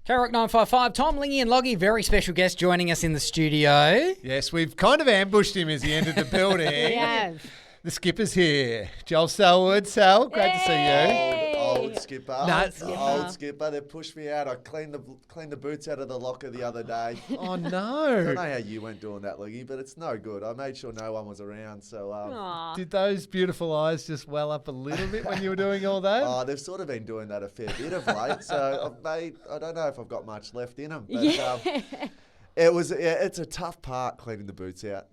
K-Rock 955, Tom, Lingy and Loggy, very special guest joining us in the studio. Yes, we've kind of ambushed him as he entered the building. Yes. The skipper's here. Joel Selwood. Sal, great to see you. Old skipper. No. Old skipper. They pushed me out. I cleaned the boots out of the locker the other day. Oh, I don't no. know how you went doing that, Leggy, but it's no good. I made sure no one was around. So, Aw. Did those beautiful eyes just well up a little bit when you were doing all that? they've sort of been doing that a fair bit of late. So I don't know if I've got much left in them. But, Yeah. it's a tough part cleaning the boots out,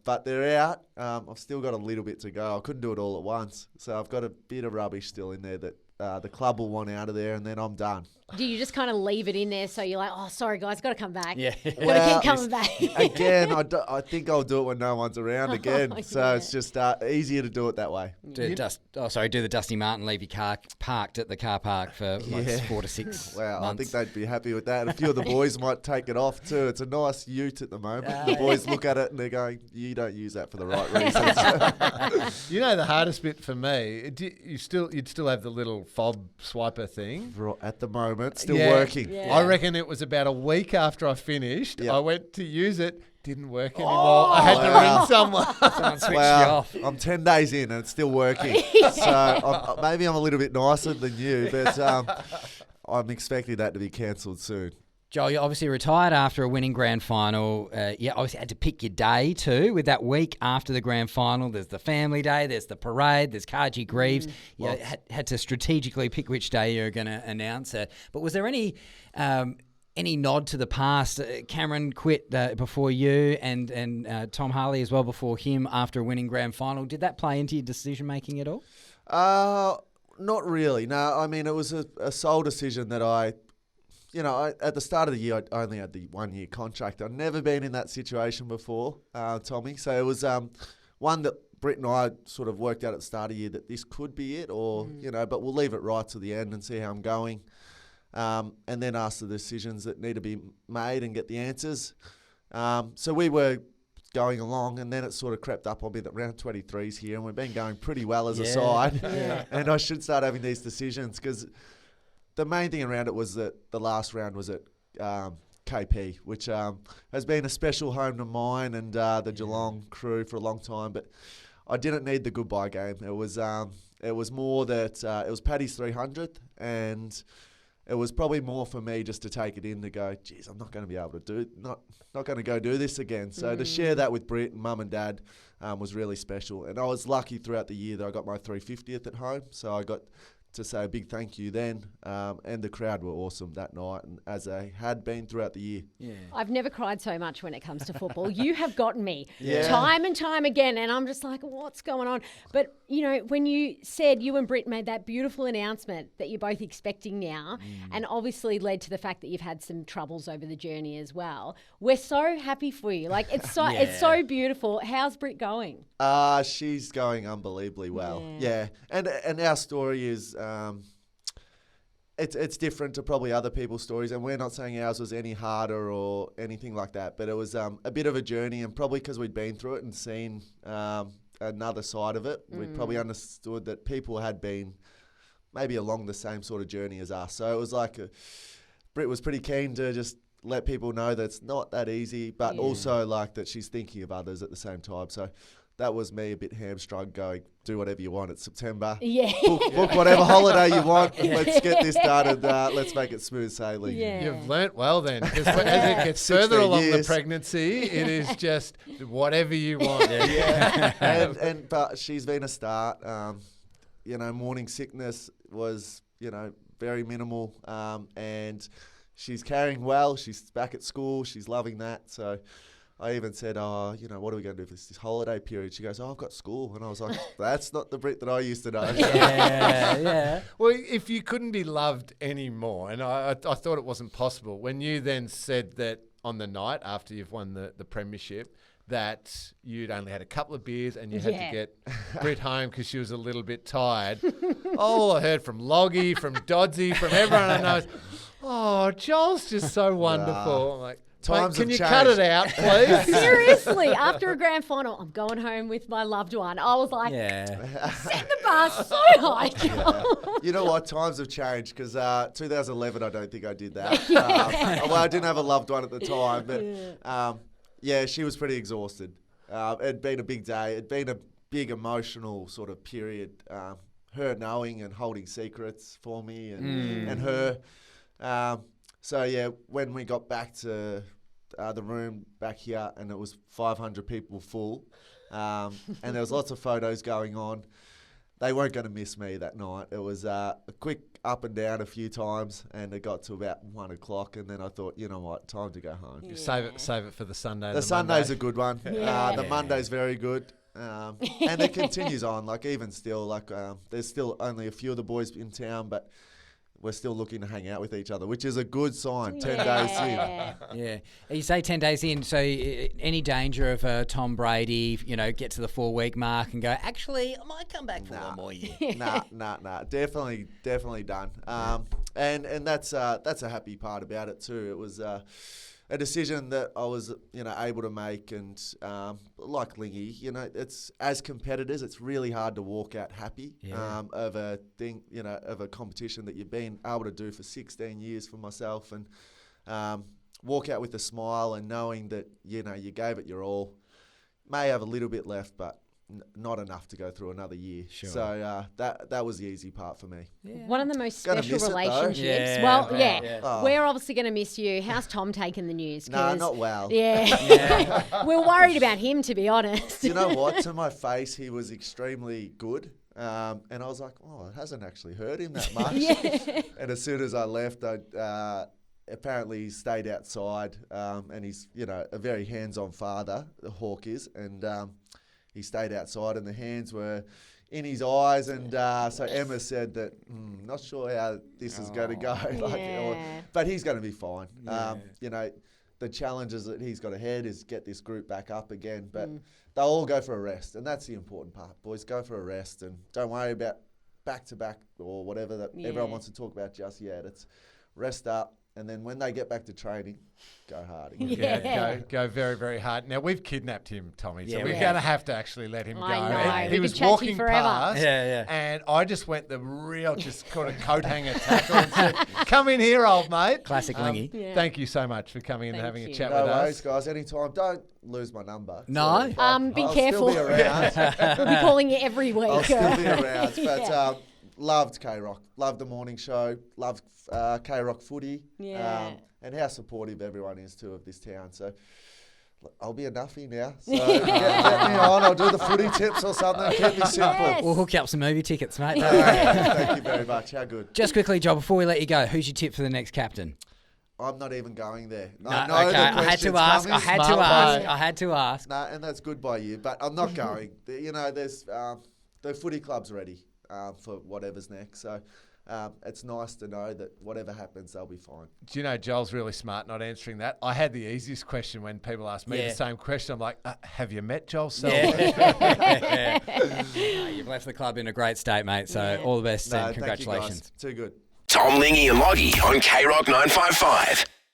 but they're out. I've still got a little bit to go. I couldn't do it all at once, so I've got a bit of rubbish still in there that the club will want out of there, and then I'm done. Do you just kind of leave it in there so you're like, oh, sorry, guys, got to come back. Yeah. Got to keep coming back. Again, I think I'll do it when no one's around again. Oh, So yeah. it's just easier to do it that way. Do the Dusty Martin leave your car parked at the car park for like 4 to 6 Wow, months? I think they'd be happy with that. A few of the boys might take it off too. It's a nice ute at the moment. The boys look at it and they're going, "You don't use that for the right reasons." You know the hardest bit for me, you'd still have the little fob swiper thing. At the moment, still Yeah. working. Yeah. I reckon it was about a week after I finished. Yep. I went to use it, didn't work anymore. I had to ring someone. Someone switched you Wow, off. I'm 10 days in and it's still working. So maybe I'm a little bit nicer than you, but I'm expecting that to be cancelled soon. Joel, you obviously retired after a winning grand final. You obviously had to pick your day too. With that week after the grand final, there's the family day, there's the parade, there's Cargie Greaves. You had to strategically pick which day you're going to announce it. But was there any nod to the past? Cameron quit before you, and Tom Harley as well before him after a winning grand final. Did that play into your decision making at all? Not really. No, I mean, it was a sole decision that at the start of the year, I only had the 1 year contract. I'd never been in that situation before, Tommy. So it was one that Britt and I sort of worked out at the start of the year that this could be it, or, but we'll leave it right to the end and see how I'm going. And then ask the decisions that need to be made and get the answers. So we were going along, and then it sort of crept up on me that round 23's here, and we've been going pretty well as a side. Yeah. And I should start having these decisions, because the main thing around it was that the last round was at KP, which has been a special home to mine and the Geelong crew for a long time. But I didn't need the goodbye game. It was more that it was Paddy's 300th, and it was probably more for me just to take it in to go, geez, I'm not going to be able to not going to go do this again. So to share that with Britt and Mum and Dad was really special. And I was lucky throughout the year that I got my 350th at home. So I got to say a big thank you then. And the crowd were awesome that night, and as they had been throughout the year. Yeah. I've never cried so much when it comes to football. You have gotten me Yeah. time and time again, and I'm just like, what's going on? But, when you said you and Britt made that beautiful announcement that you're both expecting now, and obviously led to the fact that you've had some troubles over the journey as well, we're so happy for you. Like, it's so beautiful. How's Britt going? She's going unbelievably well. Yeah. And our story is it's different to probably other people's stories, and we're not saying ours was any harder or anything like that, but it was a bit of a journey, and probably because we'd been through it and seen another side of it, we'd probably understood that people had been maybe along the same sort of journey as us. So it was like Britt was pretty keen to just let people know that it's not that easy, but also like that she's thinking of others at the same time. So that was me a bit hamstrung, going, do whatever you want. It's September. Yeah. Book whatever holiday you want. Let's get this done, and let's make it smooth sailing. Yeah. You've learnt well then, because as it gets further 16 along the years. pregnancy, it is just whatever you want. But she's been a start. Morning sickness was, very minimal, and she's carrying well. She's back at school. She's loving that. So I even said, what are we going to do for this holiday period? She goes, I've got school. And I was like, that's not the Brit that I used to know. Yeah. Well, if you couldn't be loved anymore, and I thought it wasn't possible, when you then said that on the night after you've won the premiership, that you'd only had a couple of beers and you had to get Brit home because she was a little bit tired. All I heard from Loggy, from Dodsy, from everyone I know is, oh, Joel's just so wonderful. I'm like, Times Can have you changed. cut it out, please? Seriously, after a grand final, I'm going home with my loved one. I was like, Yeah. setting the bar so high. You know what? Times have changed because 2011, I don't think I did that. Well, I didn't have a loved one at the time, but yeah, she was pretty exhausted. It'd been a big day. It'd been a big emotional sort of period. Her knowing and holding secrets for me and her. So yeah, when we got back to the room back here, and it was 500 people full, and there was lots of photos going on. They weren't going to miss me that night. It was a quick up and down a few times, and it got to about 1 o'clock, and then I thought, you know what, time to go home. You save it for the Sunday. The Sunday's Monday. a good one. The Monday's very good. And it continues on, like even still, like there's still only a few of the boys in town, but we're still looking to hang out with each other, which is a good sign. 10 days in. Yeah. You say 10 days in, so any danger of Tom Brady, get to the 4-week mark and go, actually, I might come back for one more year? Nah. Definitely done. And that's a happy part about it too. It was a decision that I was, able to make, and like Lingy, it's as competitors, it's really hard to walk out happy of a thing, of a competition that you've been able to do for 16 years for myself, and walk out with a smile and knowing that you gave it your all. May have a little bit left, but not enough to go through another year. Sure. So that was the easy part for me. Yeah. One of the most Gonna special miss it, though. relationships. Yeah, Well, yeah. Oh. We're obviously going to miss you. How's Tom taking the news? No, 'Cause- not well. Yeah. We're worried about him, to be honest. You know what? To my face, he was extremely good. And I was like, oh, it hasn't actually hurt him that much. Yeah. And as soon as I left, apparently he stayed outside, and he's, a very hands-on father, the Hawk is, and he stayed outside and the hands were in his eyes, and so Emma said that, not sure how this is going to go. But he's going to be fine. The challenges that he's got ahead is get this group back up again, but they'll all go for a rest, and that's the important part. Boys, go for a rest and don't worry about back-to-back or whatever that everyone wants to talk about just yet. It's rest up, and then when they get back to training, go hard again. Yeah, go very, very hard. Now, we've kidnapped him, Tommy, so Yeah, we're we going to have to actually let him go. I know. And We he could was chat to you walking forever. past, Yeah. and I just went the real, just caught a coat hanger tackle and said, come in here, old mate. Classic Lingy. Yeah. Thank you so much for coming in and Thank having a you. chat No with worries, us. guys. Anytime. Don't lose my number. No. Be I'll careful. Still be around. We'll be calling you every week. I'll still be around. But loved K-Rock. Loved the morning show. Loved K-Rock footy. Yeah. And how supportive everyone is too of this town. So I'll be a nuffy now. So get me on. I'll do the footy tips or something. Keep me simple. Yes. We'll hook you up some movie tickets, mate. Don't worry. Thank you very much. How good. Just quickly, Joel, before we let you go, who's your tip for the next captain? I'm not even going there. No, I know okay, the I had to question's ask. coming. I had to ask. No, and that's good by you, but I'm not going. There's the footy club's ready for whatever's next. So it's nice to know that whatever happens, they'll be fine. Do you know Joel's really smart not answering that? I had the easiest question when people ask me the same question. I'm like, have you met Joel Selwood? You've left the club in a great state, mate. So all the best and Thank you, guys. congratulations. Too good. Tom, Lingy and Loggy on K-Rock 955.